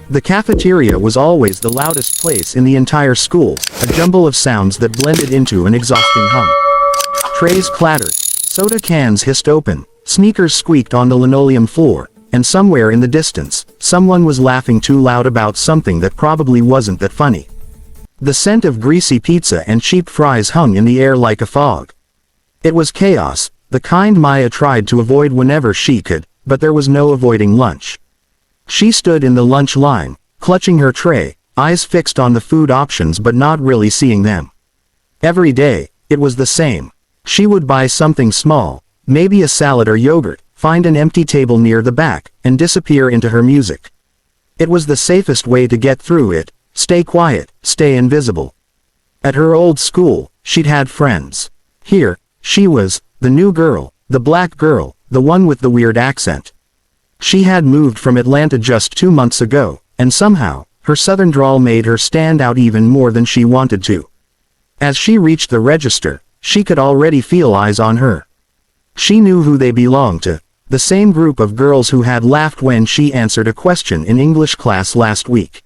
The cafeteria was always the loudest place in the entire school, a jumble of sounds that blended into an exhausting hum. Trays clattered, soda cans hissed open, sneakers squeaked on the linoleum floor, and somewhere in the distance, someone was laughing too loud about something that probably wasn't that funny. The scent of greasy pizza and cheap fries hung in the air like a fog. It was chaos, the kind Maya tried to avoid whenever she could, but there was no avoiding lunch. She stood in the lunch line, clutching her tray, eyes fixed on the food options but not really seeing them. Every day, it was the same. She would buy something small, maybe a salad or yogurt, find an empty table near the back, and disappear into her music. It was the safest way to get through it, stay quiet, stay invisible. At her old school, she'd had friends. Here, she was, the new girl, the black girl, the one with the weird accent. She had moved from Atlanta just 2 months ago, and somehow, her southern drawl made her stand out even more than she wanted to. As she reached the register, she could already feel eyes on her. She knew who they belonged to, the same group of girls who had laughed when she answered a question in English class last week.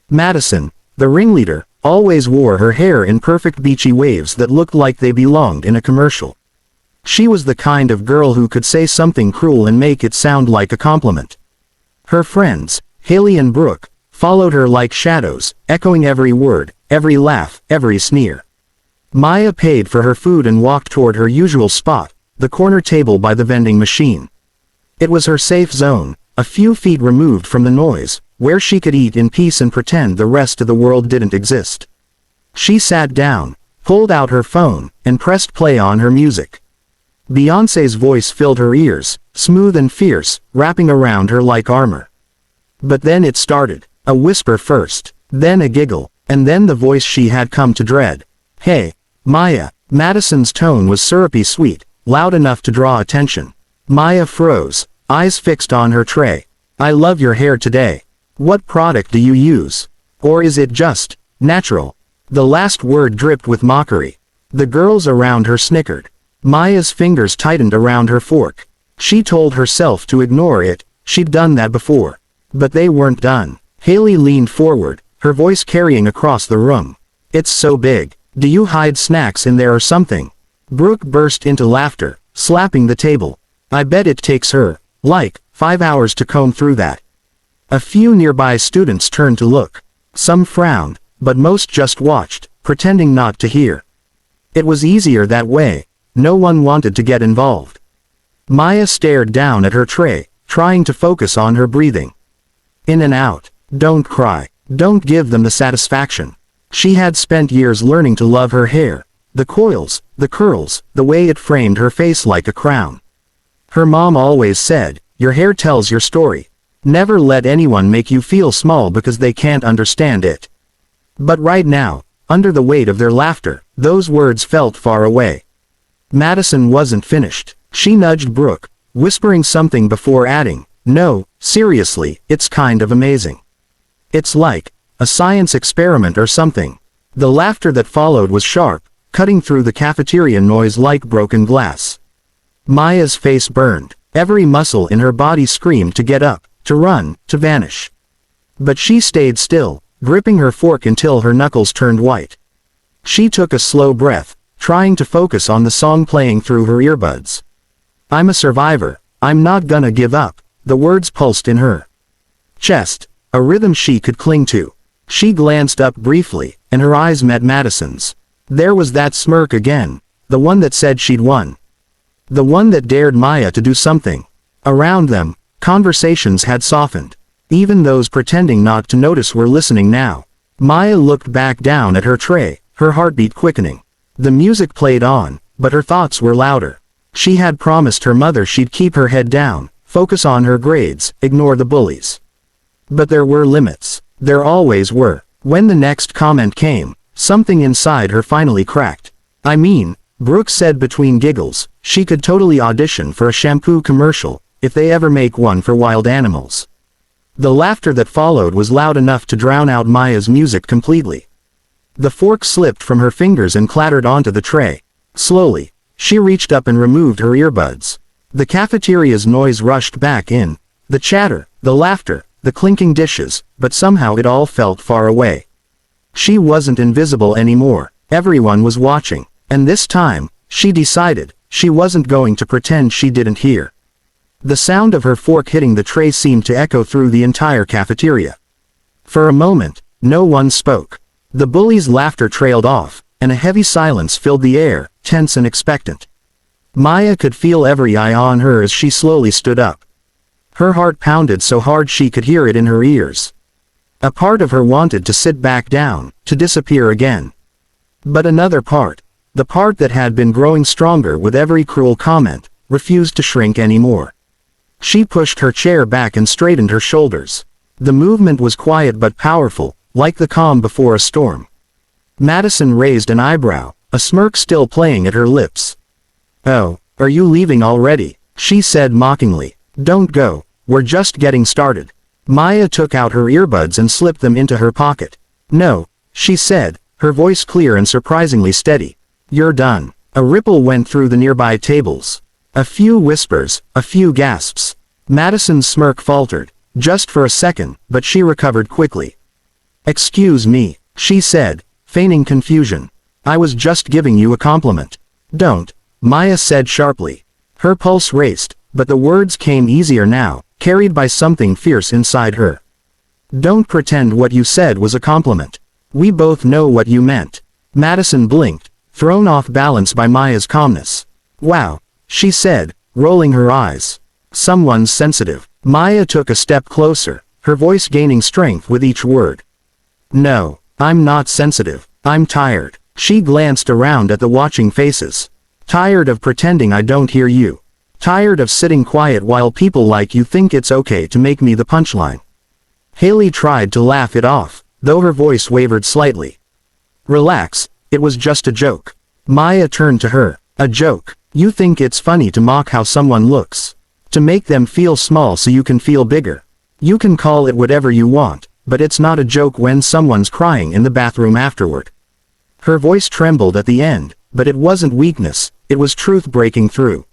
Madison, the ringleader, always wore her hair in perfect beachy waves that looked like they belonged in a commercial. She was the kind of girl who could say something cruel and make it sound like a compliment. Her friends, Haley and Brooke, followed her like shadows, echoing every word, every laugh, every sneer. Maya paid for her food and walked toward her usual spot, the corner table by the vending machine. It was her safe zone, a few feet removed from the noise, where she could eat in peace and pretend the rest of the world didn't exist. She sat down, pulled out her phone, and pressed play on her music. Beyoncé's voice filled her ears, smooth and fierce, wrapping around her like armor. But then it started, a whisper first, then a giggle, and then the voice she had come to dread. "Hey, Maya." Madison's tone was syrupy sweet, loud enough to draw attention. Maya froze, eyes fixed on her tray. "I love your hair today. What product do you use? Or is it just natural?" The last word dripped with mockery. The girls around her snickered. Maya's fingers tightened around her fork. She told herself to ignore it, she'd done that before. But they weren't done. Haley leaned forward, her voice carrying across the room. "It's so big. Do you hide snacks in there or something?" Brooke burst into laughter, slapping the table. "I bet it takes her, like, 5 hours to comb through that." A few nearby students turned to look. Some frowned, but most just watched, pretending not to hear. It was easier that way. No one wanted to get involved. Maya stared down at her tray, trying to focus on her breathing. In and out. Don't cry. Don't give them the satisfaction. She had spent years learning to love her hair. The coils, the curls, the way it framed her face like a crown. Her mom always said, "Your hair tells your story. Never let anyone make you feel small because they can't understand it." But right now, under the weight of their laughter, those words felt far away. Madison wasn't finished. She nudged Brooke, whispering something before adding, "No, seriously, it's kind of amazing. It's like a science experiment or something." The laughter that followed was sharp, cutting through the cafeteria noise like broken glass. Maya's face burned. Every muscle in her body screamed to get up, to run, to vanish. But she stayed still, gripping her fork until her knuckles turned white. She took a slow breath, trying to focus on the song playing through her earbuds. "I'm a survivor. I'm not gonna give up." The words pulsed in her chest, a rhythm she could cling to. She glanced up briefly, and her eyes met Madison's. There was that smirk again, the one that said she'd won. The one that dared Maya to do something. Around them, conversations had softened. Even those pretending not to notice were listening now. Maya looked back down at her tray, her heartbeat quickening. The music played on, but her thoughts were louder. She had promised her mother she'd keep her head down, focus on her grades, ignore the bullies. But there were limits. There always were. When the next comment came, something inside her finally cracked. "I mean," Brooke said between giggles, she could totally audition for a shampoo commercial, if they ever make one for wild animals. The laughter that followed was loud enough to drown out Maya's music completely. The fork slipped from her fingers and clattered onto the tray. Slowly, she reached up and removed her earbuds. The cafeteria's noise rushed back in. The chatter, the laughter, the clinking dishes, but somehow it all felt far away. She wasn't invisible anymore. Everyone was watching, and this time, she decided, she wasn't going to pretend she didn't hear. The sound of her fork hitting the tray seemed to echo through the entire cafeteria. For a moment, no one spoke. The bullies' laughter trailed off, and a heavy silence filled the air, tense and expectant. Maya could feel every eye on her as she slowly stood up. Her heart pounded so hard she could hear it in her ears. A part of her wanted to sit back down, to disappear again. But another part, the part that had been growing stronger with every cruel comment, refused to shrink anymore. She pushed her chair back and straightened her shoulders. The movement was quiet but powerful, like the calm before a storm. Madison raised an eyebrow, a smirk still playing at her lips. "Oh, are you leaving already?" she said mockingly. "Don't go, we're just getting started." Maya took out her earbuds and slipped them into her pocket. "No," she said, her voice clear and surprisingly steady. "You're done." A ripple went through the nearby tables. A few whispers, a few gasps. Madison's smirk faltered, just for a second, but she recovered quickly. "Excuse me," she said, feigning confusion. "I was just giving you a compliment." "Don't," Maya said sharply. Her pulse raced, but the words came easier now, carried by something fierce inside her. "Don't pretend what you said was a compliment. We both know what you meant." Madison blinked, thrown off balance by Maya's calmness. "Wow," she said, rolling her eyes. "Someone's sensitive." Maya took a step closer, her voice gaining strength with each word. "No, I'm not sensitive. I'm tired." She glanced around at the watching faces. "Tired of pretending I don't hear you. Tired of sitting quiet while people like you think it's okay to make me the punchline." Haley tried to laugh it off, though her voice wavered slightly. "Relax, it was just a joke." Maya turned to her. "A joke? You think it's funny to mock how someone looks? To make them feel small so you can feel bigger? You can call it whatever you want, but it's not a joke when someone's crying in the bathroom afterward." Her voice trembled at the end, but it wasn't weakness, it was truth breaking through.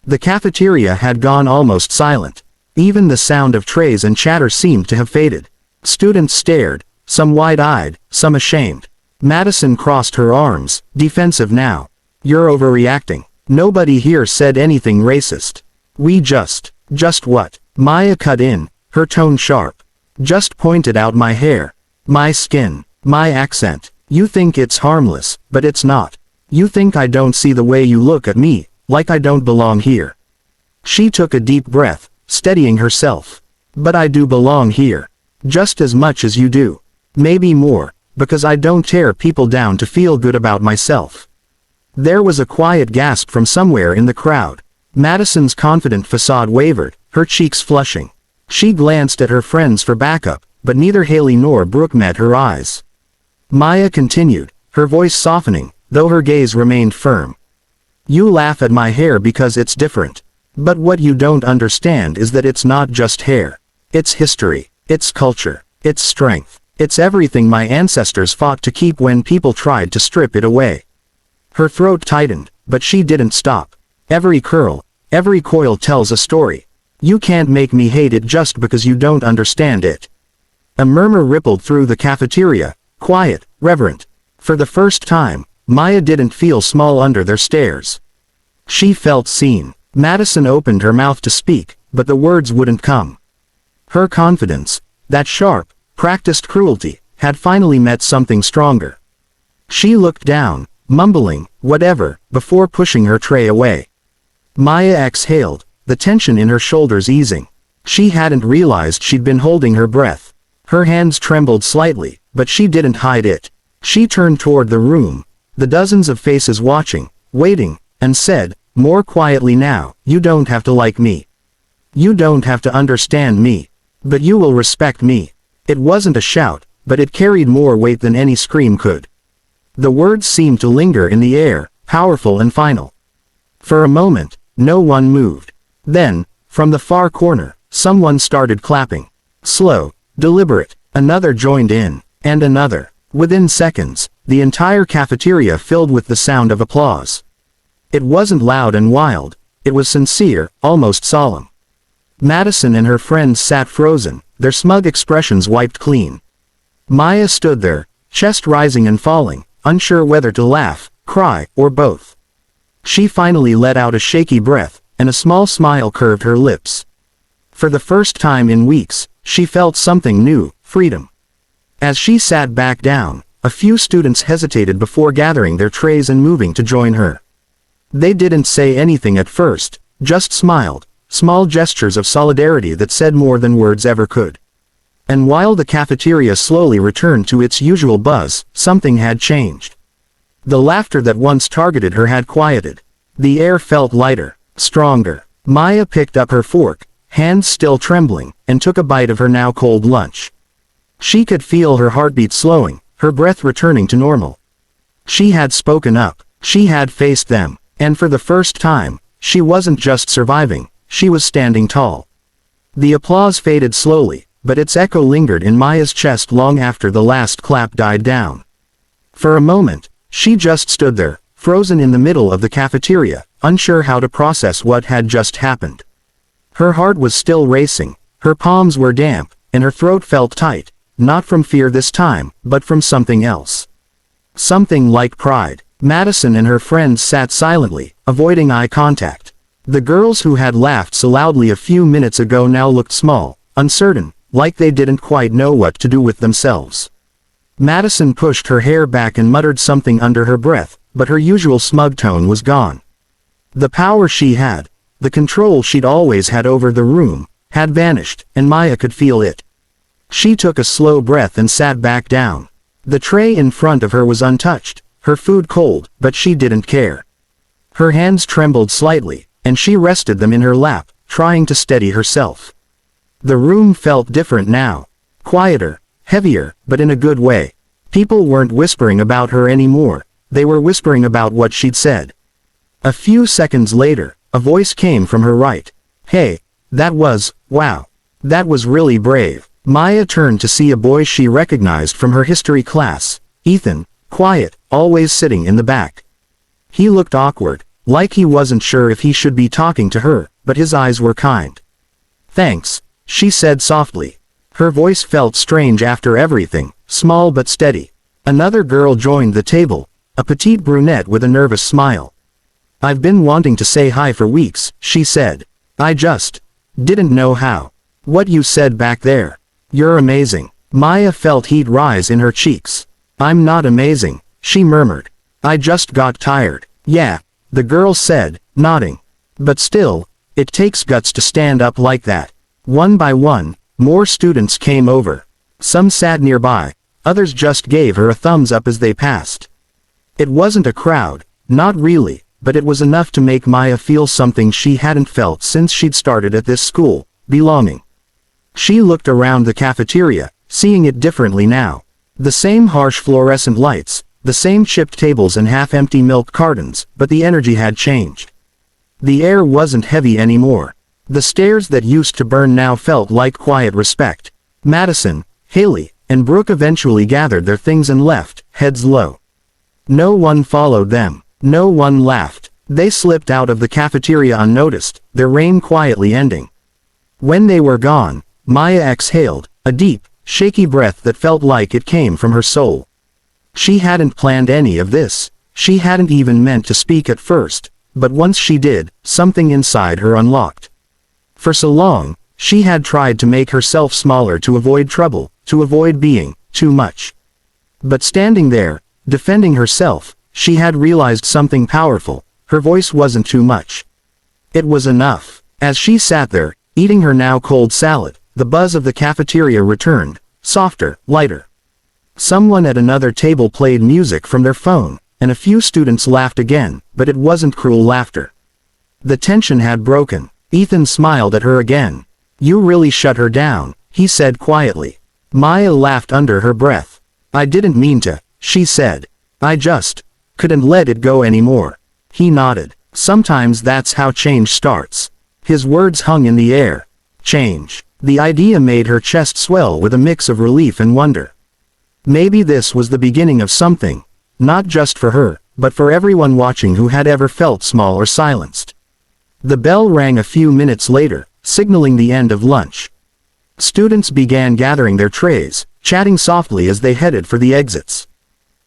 The cafeteria had gone almost silent. Even the sound of trays and chatter seemed to have faded. Students stared, some wide-eyed, some ashamed. Madison crossed her arms, defensive now. "You're overreacting. Nobody here said anything racist. We just what?" Maya cut in, her tone sharp. "Just pointed out my hair, my skin, my accent. You think it's harmless, but it's not. You think I don't see the way you look at me, like I don't belong here." She took a deep breath, steadying herself. "But I do belong here. Just as much as you do. Maybe more, because I don't tear people down to feel good about myself." There was a quiet gasp from somewhere in the crowd. Madison's confident facade wavered, her cheeks flushing. She glanced at her friends for backup, but neither Haley nor Brooke met her eyes. Maya continued, her voice softening, though her gaze remained firm. "You laugh at my hair because it's different. But what you don't understand is that it's not just hair. It's history, it's culture, it's strength, it's everything my ancestors fought to keep when people tried to strip it away." Her throat tightened, but she didn't stop. "Every curl, every coil tells a story. You can't make me hate it just because you don't understand it." A murmur rippled through the cafeteria, quiet, reverent. For the first time, Maya didn't feel small under their stares. She felt seen. Madison opened her mouth to speak, but the words wouldn't come. Her confidence, that sharp, practiced cruelty, had finally met something stronger. She looked down, mumbling, "Whatever," before pushing her tray away. Maya exhaled, the tension in her shoulders easing. She hadn't realized she'd been holding her breath. Her hands trembled slightly, but she didn't hide it. She turned toward the room, the dozens of faces watching, waiting, and said, more quietly now, "You don't have to like me. You don't have to understand me. But you will respect me." It wasn't a shout, but it carried more weight than any scream could. The words seemed to linger in the air, powerful and final. For a moment, no one moved. Then, from the far corner, someone started clapping. Slow, deliberate. Another joined in, and another. Within seconds, the entire cafeteria filled with the sound of applause. It wasn't loud and wild, it was sincere, almost solemn. Madison and her friends sat frozen, their smug expressions wiped clean. Maya stood there, chest rising and falling, unsure whether to laugh, cry, or both. She finally let out a shaky breath, and a small smile curved her lips. For the first time in weeks, she felt something new, freedom. As she sat back down, a few students hesitated before gathering their trays and moving to join her. They didn't say anything at first, just smiled, small gestures of solidarity that said more than words ever could. And while the cafeteria slowly returned to its usual buzz, something had changed. The laughter that once targeted her had quieted. The air felt lighter, stronger. Maya picked up her fork, hands still trembling, and took a bite of her now cold lunch. She could feel her heartbeat slowing, her breath returning to normal. She had spoken up, she had faced them, and for the first time, she wasn't just surviving, she was standing tall. The applause faded slowly, but its echo lingered in Maya's chest long after the last clap died down. For a moment, she just stood there, frozen in the middle of the cafeteria, unsure how to process what had just happened. Her heart was still racing, her palms were damp, and her throat felt tight, not from fear this time, but from something else. Something like pride. Madison and her friends sat silently, avoiding eye contact. The girls who had laughed so loudly a few minutes ago now looked small, uncertain, like they didn't quite know what to do with themselves. Madison pushed her hair back and muttered something under her breath, but her usual smug tone was gone. The power she had, the control she'd always had over the room, had vanished, and Maya could feel it. She took a slow breath and sat back down. The tray in front of her was untouched, her food cold, but she didn't care. Her hands trembled slightly, and she rested them in her lap, trying to steady herself. The room felt different now. Quieter, heavier, but in a good way. People weren't whispering about her anymore, they were whispering about what she'd said. A few seconds later, a voice came from her right. "Hey, wow. That was really brave." Maya turned to see a boy she recognized from her history class, Ethan, quiet, always sitting in the back. He looked awkward, like he wasn't sure if he should be talking to her, but his eyes were kind. "Thanks," she said softly. Her voice felt strange after everything, small but steady. Another girl joined the table, a petite brunette with a nervous smile. "I've been wanting to say hi for weeks," she said. "I just didn't know how." "What you said back there. You're amazing." Maya felt heat rise in her cheeks. "I'm not amazing," she murmured. "I just got tired." "Yeah," the girl said, nodding. "But still, it takes guts to stand up like that." One by one, more students came over. Some sat nearby, others just gave her a thumbs up as they passed. It wasn't a crowd, not really, but it was enough to make Maya feel something she hadn't felt since she'd started at this school, belonging. She looked around the cafeteria, seeing it differently now. The same harsh fluorescent lights, the same chipped tables and half-empty milk cartons, but the energy had changed. The air wasn't heavy anymore. The stares that used to burn now felt like quiet respect. Madison, Haley, and Brooke eventually gathered their things and left, heads low. No one followed them. No one laughed. They slipped out of the cafeteria unnoticed, their reign quietly ending. When they were gone, Maya exhaled, a deep, shaky breath that felt like it came from her soul. She hadn't planned any of this. She hadn't even meant to speak at first, but once she did, something inside her unlocked. For so long, she had tried to make herself smaller to avoid trouble, to avoid being too much. But standing there, defending herself, she had realized something powerful. Her voice wasn't too much. It was enough. As she sat there, eating her now cold salad, the buzz of the cafeteria returned, softer, lighter. Someone at another table played music from their phone, and a few students laughed again, but it wasn't cruel laughter. The tension had broken. Ethan smiled at her again. "You really shut her down," he said quietly. Maya laughed under her breath. "I didn't mean to," she said. "I just couldn't let it go anymore." He nodded. "Sometimes that's how change starts." His words hung in the air. Change. The idea made her chest swell with a mix of relief and wonder. Maybe this was the beginning of something. Not just for her, but for everyone watching who had ever felt small or silenced. The bell rang a few minutes later, signaling the end of lunch. Students began gathering their trays, chatting softly as they headed for the exits.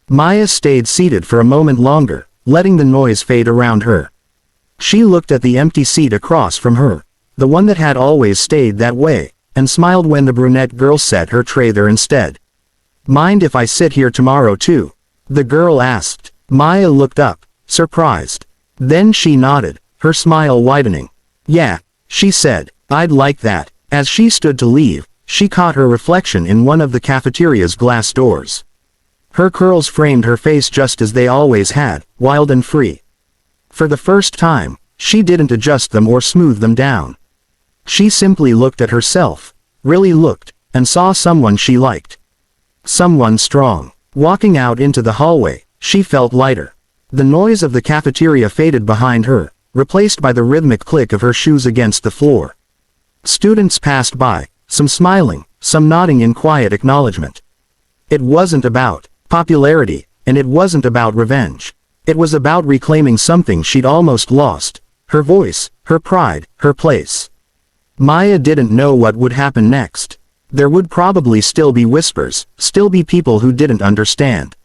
Maya stayed seated for a moment longer, letting the noise fade around her. She looked at the empty seat across from her, the one that had always stayed that way, and smiled when the brunette girl set her tray there instead. "Mind if I sit here tomorrow too?" the girl asked. Maya looked up, surprised. Then she nodded, her smile widening. "Yeah," she said, "I'd like that." As she stood to leave, she caught her reflection in one of the cafeteria's glass doors. Her curls framed her face just as they always had, wild and free. For the first time, she didn't adjust them or smooth them down. She simply looked at herself, really looked, and saw someone she liked. Someone strong. Walking out into the hallway, she felt lighter. The noise of the cafeteria faded behind her, replaced by the rhythmic click of her shoes against the floor. Students passed by, some smiling, some nodding in quiet acknowledgement. It wasn't about popularity, and it wasn't about revenge. It was about reclaiming something she'd almost lost: her voice, her pride, her place. Maya didn't know what would happen next. There would probably still be whispers, still be people who didn't understand.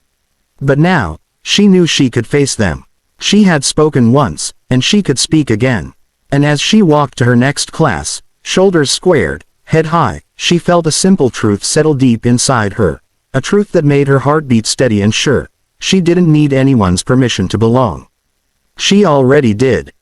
But now, she knew she could face them. She had spoken once, and she could speak again. And as she walked to her next class, shoulders squared, head high, she felt a simple truth settle deep inside her. A truth that made her heart beat steady and sure. She didn't need anyone's permission to belong. She already did.